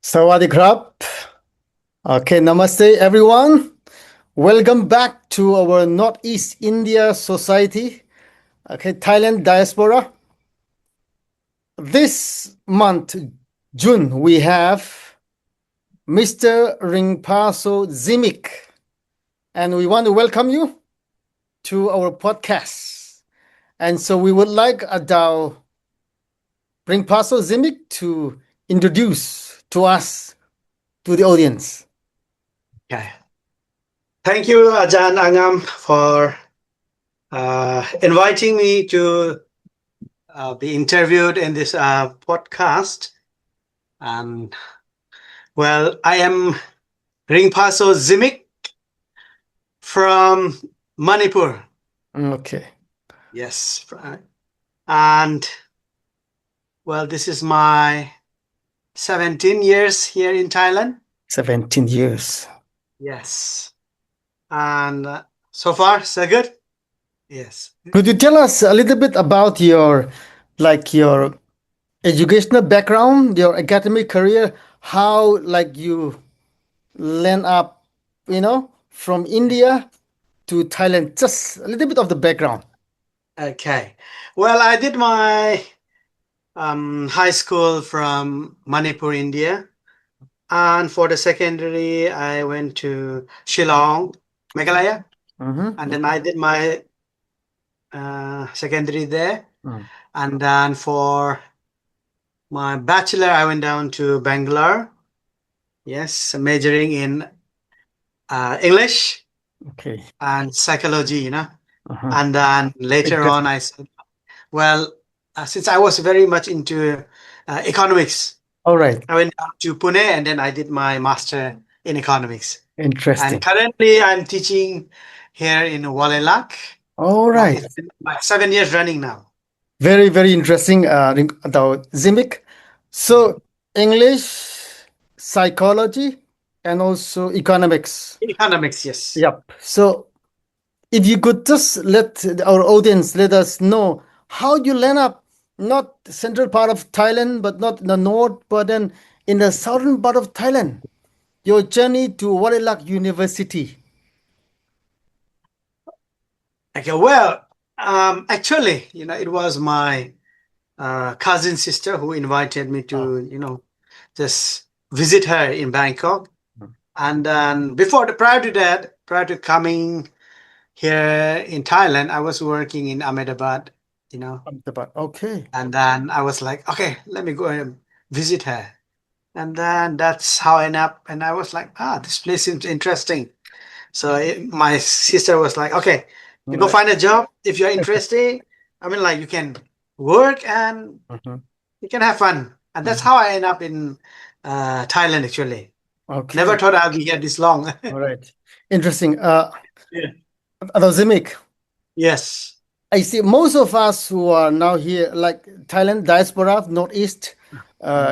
Sawadee krap. Okay, namaste everyone. Welcome back to our Northeast India Society, okay, Thailand diaspora. This month, June, we have Mr. Ringphaso Zimik, and we want to welcome you to our podcast. And so we would like Adao Ringphaso Zimik to introduce to us, to the audience. Okay. Thank you, Ajahn Angam, for inviting me to be interviewed in this podcast. And well, I am Ringphaso Zimik from Manipur. Okay. Yes. And well, this is my 17 years here in Thailand. 17 years. Yes. And so far, so good. Yes. Could you tell us a little bit about your educational background, your academic career, how you land up, from India to Thailand? Just a little bit of the background. Okay. Well, I did my high school from Manipur, India. And for the secondary, I went to Shillong, Meghalaya. And then I did my secondary there. And then for my bachelor, I went down to Bangalore. Yes, majoring in English Okay. and psychology, And then later on, I said, well, since I was very much into economics, All right. I went down to Pune and then I did my master in economics. Interesting. And currently, I'm teaching here in Walelak. All right. It's been 7 years running now. Very, very interesting, Zimik. So English, psychology, and also economics. Economics, yes. Yep. So if you could just let our audience let us know how you land up not central part of Thailand, but not in the north, but then in the southern part of Thailand. Your journey to Warelak University. Okay, well, actually, it was my cousin sister who invited me to, just visit her in Bangkok. And then prior to coming here in Thailand, I was working in Ahmedabad, Ahmedabad. Okay. And then I was like, okay, let me go and visit her. And then that's how I ended up. And I was like, this place seems interesting. So my sister was like, okay, you go find a job if you're interested. I mean, like you can work and you can have fun. And that's how I end up in Thailand, actually. Okay. Never thought I'd be here this long. All right. Interesting. Yeah. Zimik. Yes. I see most of us who are now here, like Thailand diaspora, Northeast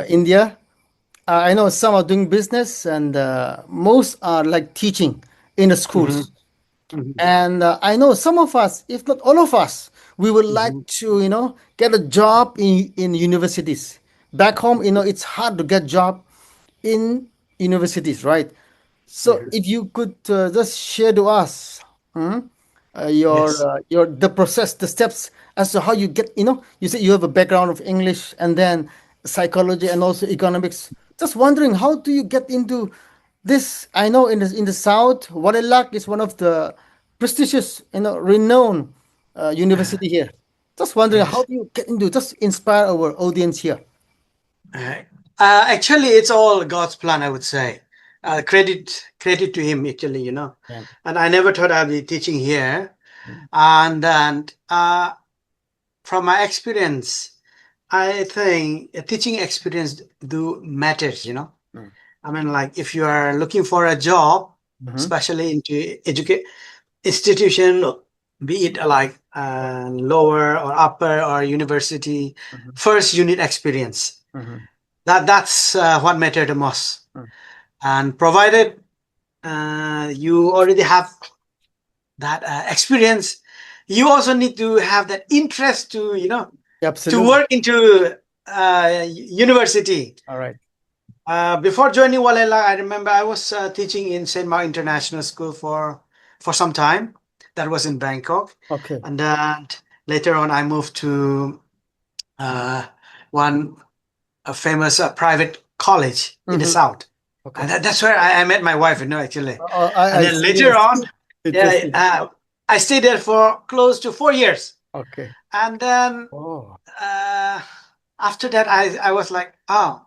India. I know some are doing business, and most are like teaching in the schools. And I know some of us, if not all of us, we would like to, get a job in universities. Back home, it's hard to get job in universities, right? So if you could just share to us the process, the steps as to how you get, you say you have a background of English and then psychology and also economics. Just wondering, how do you get into this? I know in the south, Warelak is one of the prestigious, renowned university here. Just wondering, how do you get into? Just inspire our audience here. Actually, it's all God's plan, I would say. Credit to him, actually, Yeah. And I never thought I'd be teaching here. And from my experience, I think a teaching experience matters, I mean, like if you are looking for a job, especially into institution, be it like lower or upper or university, first you need experience. That's what matters the most. And provided you already have that experience, you also need to have that interest to, Absolutely. to work into university. All right. Before joining Walela, I remember I was teaching in Saint Mark International School for some time. That was in Bangkok, Okay. and then later on I moved to uh, one a famous private college in the Mm-hmm. south, and Okay. that's where I met my wife. Actually, and I then see. later Yes. on, yeah, Interesting. I stayed there for close to 4 years, Okay. and then Oh, uh, after that, I was like, oh.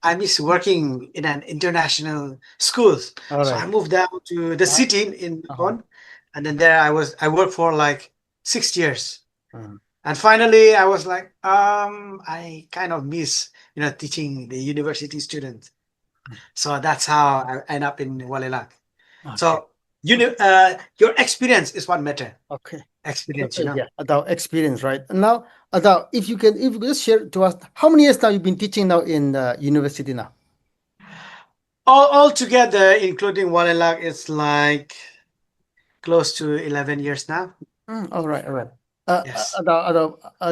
I miss working in an international schools. all So I right. moved down to the Uh, city in uh-huh. Macon, and then there I worked for like 6 years. Mhm. And finally I was like, I kind of miss, teaching the university students. So that's how I end up in Walilag. Okay. So your experience is what matter. Okay. Experience, you know. Yeah, about experience, right? Now, about if you could just share to us how many years now you've been teaching now in university now? All together, including Walilag, it's like close to 11 years now. All right, all right. Yes.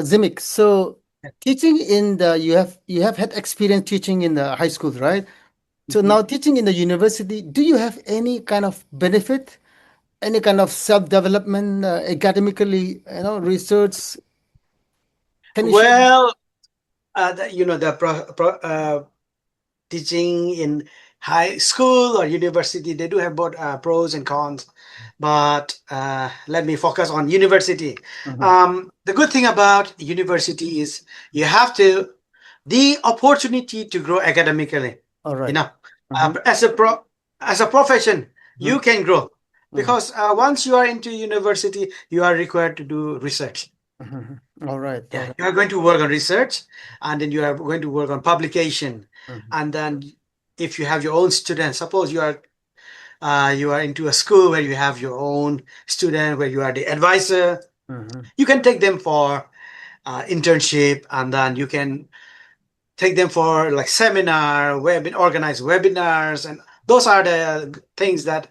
Zimik. So teaching in the you have had experience teaching in the high schools, right? So Mhm. now teaching in the university, do you have any kind of benefit, any kind of self-development, academically, research? Can you share? Well, the teaching in high school or university, they do have both pros and cons. But let me focus on university. Mhm. The good thing about university is you have the opportunity to grow academically. All You right. know, Mhm. as a profession, you Mhm. can grow Mhm. because once you are into university, you are required to do research. Mhm. All right. All Yeah, right. you are going to work on research, and then you are going to work on publication, Mhm. and then if you have your own students, suppose you are into a school where you have your own student, where you are the advisor, Mhm. you can take them for internship, and then you can take them for like seminar, organize webinars, and those are the things that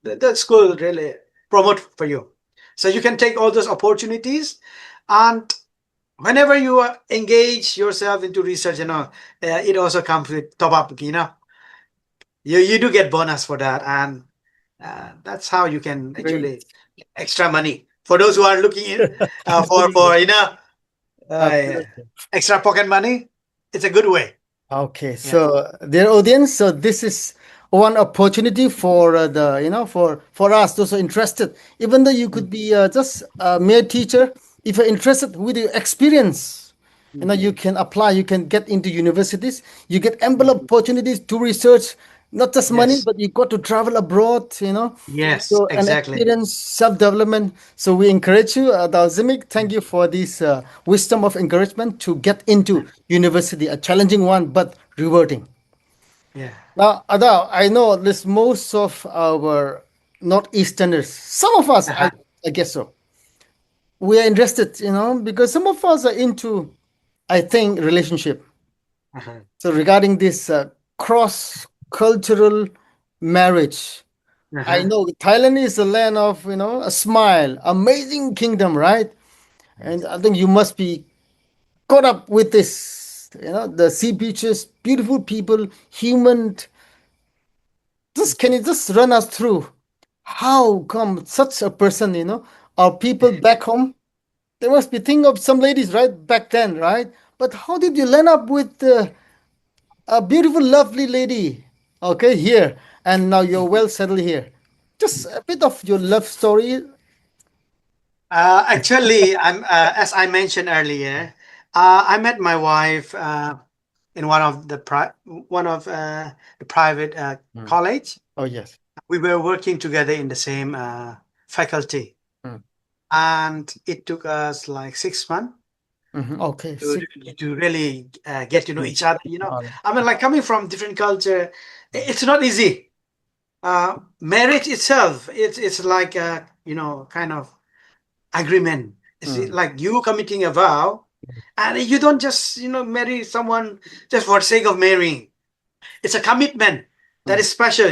the school really promote for you. So you can take all those opportunities, and whenever you engage yourself into research, it also comes with top up. You do get bonus for that, and that's how you can Great. actually get extra money for those who are looking in Absolutely. for uh, Absolutely. extra pocket money. It's a good way. Okay, Yeah. so dear audience, so this is one opportunity for the for us those who are interested. Even though you Mm, could be just a mere teacher, if you're interested with your experience, you mhm, can apply. You can get into universities. You get ample mhm. opportunities to research, not just money, Yes. but you got to travel abroad. Yes. So an Exactly. experience, self-development. So we encourage you, Zimik. Thank you for this wisdom of encouragement to get into university, a challenging one but rewarding. Yeah. Now, Ada, I know this most of our Northeasterners, some of us, Uh-huh. I guess so, we are interested, because some of us are into, I think, relationship. Uh-huh. So regarding this cross-cultural marriage, I Uh-huh. know Thailand is a land of, a smile, amazing kingdom, right? And I think you must be caught up with this, the sea beaches, beautiful people, human. Just can you just run us through how come such a person, our people back home, they must be thinking of some ladies, right, back then, right? But how did you land up with a beautiful, lovely lady, okay, here, and now you're well settled here? Just a bit of your love story. Actually, as I mentioned earlier, I met my wife in one of the private Mm. college. Oh, yes. We were working together in the same faculty, Mm. and it took us like 6 months Mhm. Okay. to Six. to really get to know Mm. each other. All right. I mean, like coming from different culture, it's not easy. Marriage itself, it's like a kind of agreement. It's Mm. like you committing a vow, and you don't just marry someone just for the sake of marrying. It's a commitment that Mm. is special.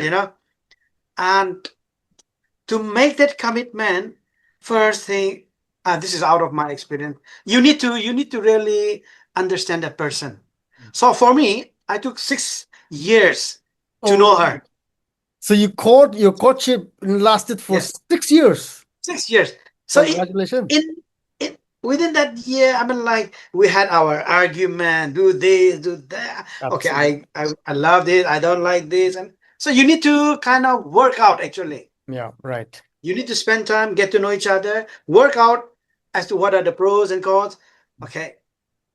And to make that commitment, first thing, this is out of my experience, you need to really understand that person. So for me, I took years to Oh, know her. so your courtship lasted for Yes, 6 years. 6 years. So Congratulations. in in within that year, I mean, like we had our argument, do this, do that. Okay, Absolutely. I love this, I don't like this, and so you need to kind of work out. Actually, Yeah, right. you need to spend time, get to know each other, work out as to what are the pros and cons. Okay,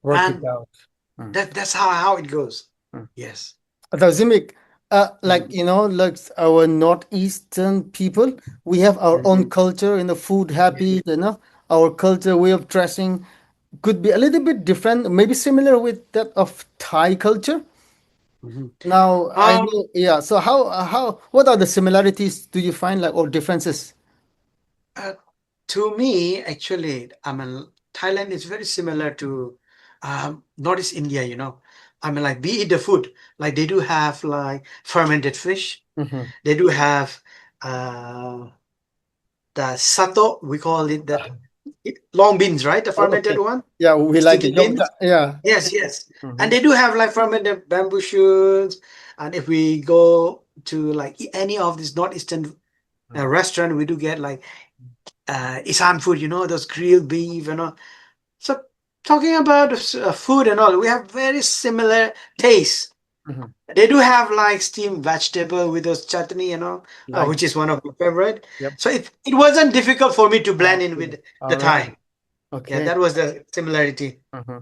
Work it and out. Mm, that's how it goes. mm. Yes. Now, Zimik, like Mhm, like our northeastern people, we have our mhm, own culture, food habit, our culture, way of dressing could be a little bit different, maybe similar with that of Thai culture. mhm. Now, I Um, know, yeah. So what are the similarities do you find, like, or differences? Uh, to me, actually, I mean, Thailand is very similar to Northeast India, you know. I mean, like, be it the food, like, they do have, like, fermented fish. Hmm. They do have uh, the sato, we call it that long beans, right? The Oh, fermented okay. one, Yeah, we like sticky it. Yum beans. yeah. Yes, yes. Hmm. And they do have, like, fermented bamboo shoots. And if we go to, like, any of these northeastern restaurant, we do get, like, Isan food, you know, those grilled beef, you know. So talking about food and all, we have very similar tastes. Hmm. They do have like steamed vegetable with those chutney, you know, Like, which is one of my favorite. yep. So it wasn't difficult for me to blend in Okay. with the All right. Thai. Yeah, Okay. that was the similarity. Hmm.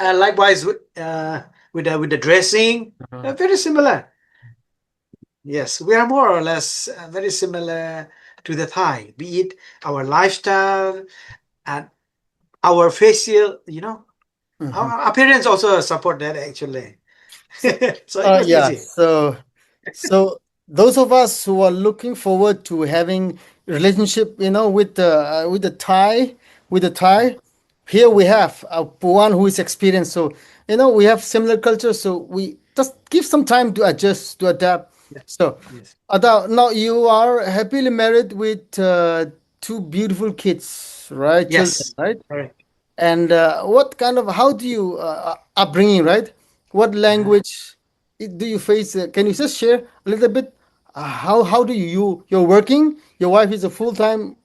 Likewise with the dressing, Hmm. very similar. Yes, we are more or less very similar to the Thai, be it our lifestyle and our facial, you know, Hmm. our appearance also support that actually. So, So it was yeah. easy. So those of us who are looking forward to having relationship, with the Thai, here we have one who is experienced. So we have similar culture. So we just give some time to adjust, to adapt. Yeah. So, Yes. Ada, now you are happily married with two beautiful kids, right? Children, Yes. right? Correct. And how do you upbringing, right? What Uh, language do you face? Can you just share a little bit? How do you're working? Your wife is a full time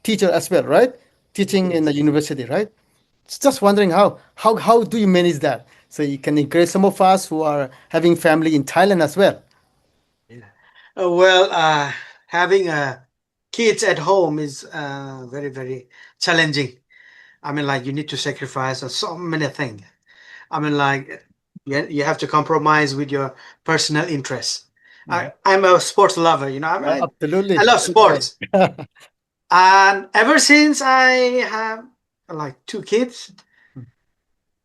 teacher as well, right? Teaching in the yes. university, right? Just wondering how do you manage that? So you can encourage some of us who are having family in Thailand as well. Yeah. Well, having kids at home is very, very challenging. I mean, like you need to sacrifice on so many things. I mean, like you have to compromise with your personal interests. Mhm. I'm a sports lover, you know. I Absolutely. love sports, and ever since I have like two kids,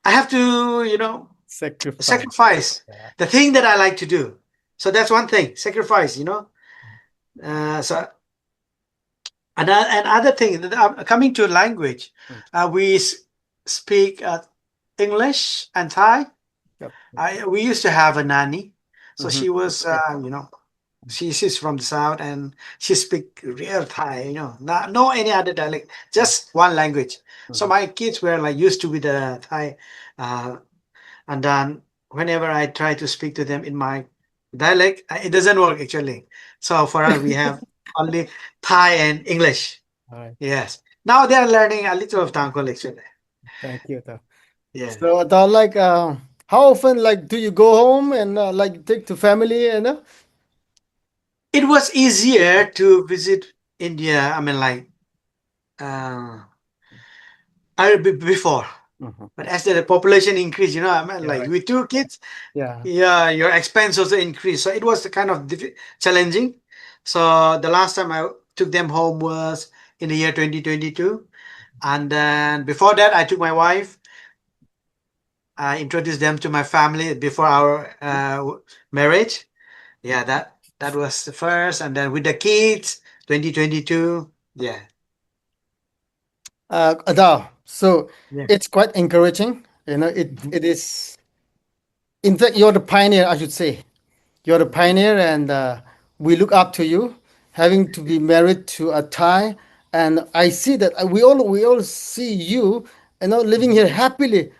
I have to, you know, Sacrifice. sacrifice Yeah. the thing that I like to do. So that's one thing, sacrifice, you know. So and other thing, coming to language, Mm. we speak English and Thai. Yep. We used to have a nanny, so Mhm. she was, you know, she's from the south and she speak real Thai, you know, not no any other dialect, just one language. So Mhm. my kids were like used to with the Thai, uh, and then whenever I try to speak to them in my dialect, it doesn't work actually. So for us, we have only Thai and English. All right. Yes. Now they are learning a little of Tangkol actually. Thank you. Yeah. So, like, how often, like, do you go home and like take to family? It was easier to visit India. I mean, like, uh, before. Mhm. But as the population increased, you know, I mean, Yeah, like right. with two kids, Yeah. yeah, your expense also increased. So it was kind of challenging. So the last time I took them home was in the year 2022. And then before that, I took my wife. I introduced them to my family before our marriage. Yeah, that was the first. And then with the kids, 2022. Yeah. Adele, so Yeah. it's quite encouraging. It is. In fact, you're the pioneer, I should say. You're the pioneer, and we look up to you, having to be married to a Thai. And I see that we all see you, living Mhm. here happily,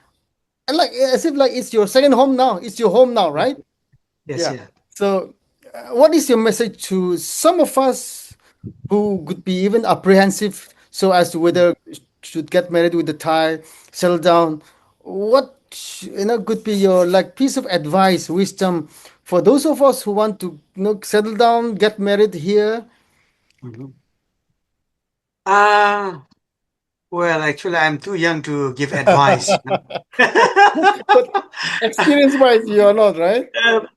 and like as if like it's your second home now. It's your home now, Yeah. right? Yes, Yeah. yeah. So, what is your message to some of us who could be even apprehensive so as to whether should get married with the Thai, settle down? What could be your like piece of advice, wisdom for those of us who want to settle down, get married here? Mhm. Uh, well, actually, I'm too young to give advice. But experience-wise, you are not, right?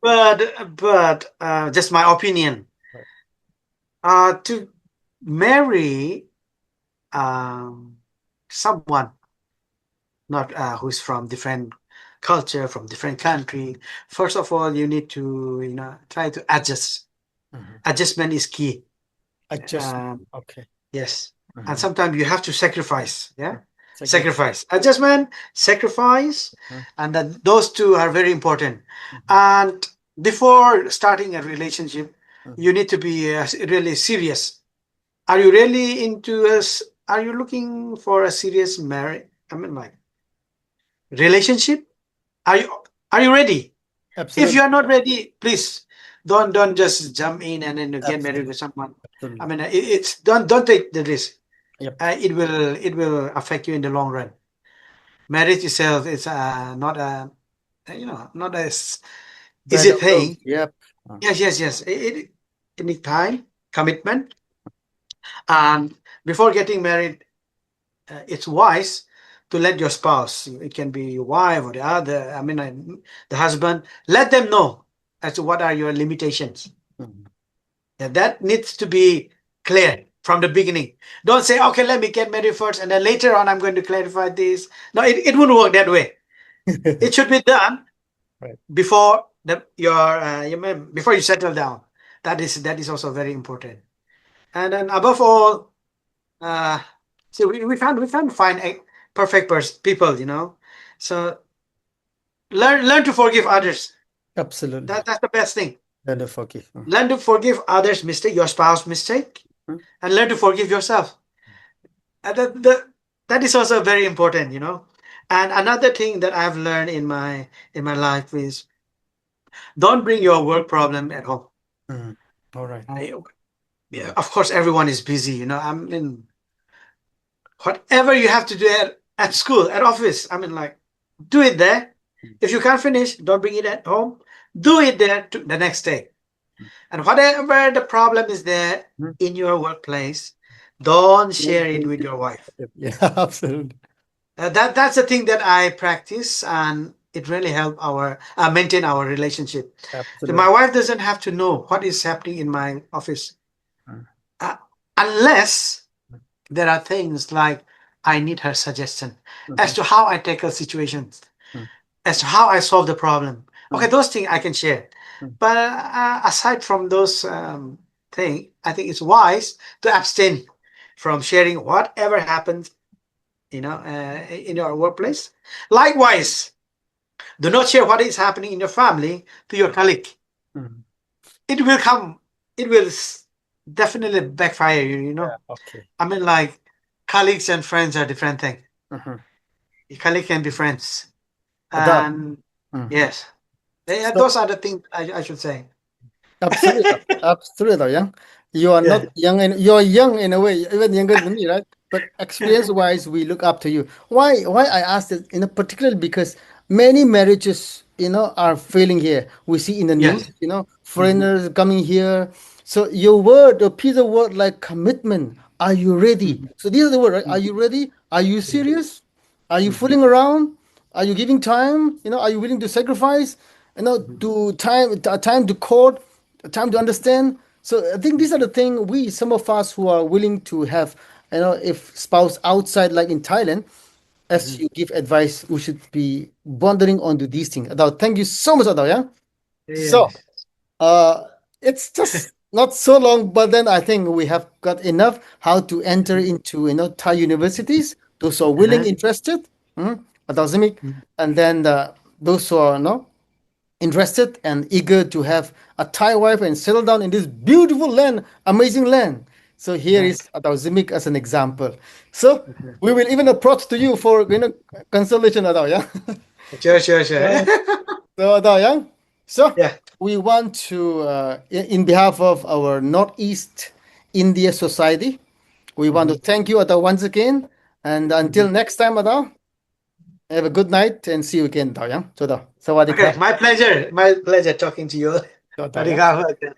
But just my opinion. To marry someone not who's from different culture, from different country. First of all, you need to try to adjust. Mhm. Adjustment is key. Adjustment. Um, Okay. yes, and Mhm. sometimes you have to sacrifice. Yeah, Sacrifice. sacrifice, adjustment, sacrifice, Mhm. and then those two are very important. Mhm. And before starting a relationship, Mhm. you need to be really serious. Are you really into us? Are you looking for a serious marriage? I mean, like relationship? Are you are you ready? If you Absolutely. are not ready, please don't just jump in and then get married Absolutely. with someone. I Absolutely. mean, it's don't take the risk. Yep. It will affect you in the long run. Marriage itself is not a not as Bed easy of rose. thing. Yep. Uh, Yes, yes, yes. It need time, commitment, and before getting married, it's wise to let your spouse, it can be your wife or the other, the husband, let them know as to what are your limitations. mhm. Yeah, that needs to be clear from the beginning. Don't say, okay, let me get married first, and then later on I'm going to clarify this. No, it wouldn't work that way. It should be done Right. before before you settle down. That is also very important. And then above all, uh, so we can't find a perfect people, So learn to forgive others. Absolutely. That's the best thing. Bed of forgive. Learn to forgive others' mistake, your spouse mistake, Mhm. and learn to forgive yourself. And that is also very important. And another thing that I've learned in my life is don't bring your work problem at home. Mhm. All right. Yeah, of course, everyone is busy. I mean, whatever you have to do at school, at office, like, do it there. If you can't finish, don't bring it at home. Do it there the next day. And whatever the problem is there Mhm. in your workplace, don't share it with your wife. Yeah, absolutely. That's the thing that I practice, and it really help our maintain our relationship. So my Absolutely. wife doesn't have to know what is happening in my office, Mhm. uh, unless there are things like I need her suggestion as Mhm. to how I tackle situations, Mhm. as to how I solve the problem. Okay, Mhm. those things I can share. Mhm. But aside from those things, I think it's wise to abstain from sharing whatever happens, in your workplace. Likewise, do not share what is happening in your family to your colleague. Mhm. It will come. It will definitely backfire you. Yeah. Okay. Like colleagues and friends are different thing. Mhm. A colleague can be friends, That. and Mhm. yes, So those are the things I should say. absolutely, absolutely, young. You are Yeah. not young, and you're young in a way, even younger than me, right? But experience-wise, we look up to you. Why I asked this, particularly because many marriages, are failing here. We see in the news, Yes. Mhm. foreigners coming here. So your word, a piece of word like commitment. Are you ready? Mhm. So these are the word, right? Are Mhm. you ready? Are you Yeah. serious? Are you Mhm. fooling around? Are you giving time? Are you willing to sacrifice? Mhm. To time to court, time to understand. So I think these are the things some of us who are willing to have, if spouse outside, like in Thailand, as Mhm. you give advice, we should be pondering onto these things. Adao, thank you so much, Adao. Yeah. So, Yes. uh, it's just not so long, but then I think we have got enough how to enter Mhm. into Thai universities. Those who are willing, Uh-huh. interested, Adao Zimik, Mhm. and then those who are no interested and eager to have a Thai wife and settle down in this beautiful land, amazing land. So here Uh-huh. is Adao Zimik as an example. So Okay. we will even approach to you for consolation, Adao. Yeah. Sure, sure, sure. So Adao, yeah. So Yeah. we want to, in behalf of our Northeast India Society, we want to Mhm. thank you, Ada, once again. And until Mhm. next time, Ada, have a good night and see you again, Tao. Yeah. So, Tao. Sawadee Okay, krap. my pleasure. My pleasure talking to you. 多謝，Sawasdee krap.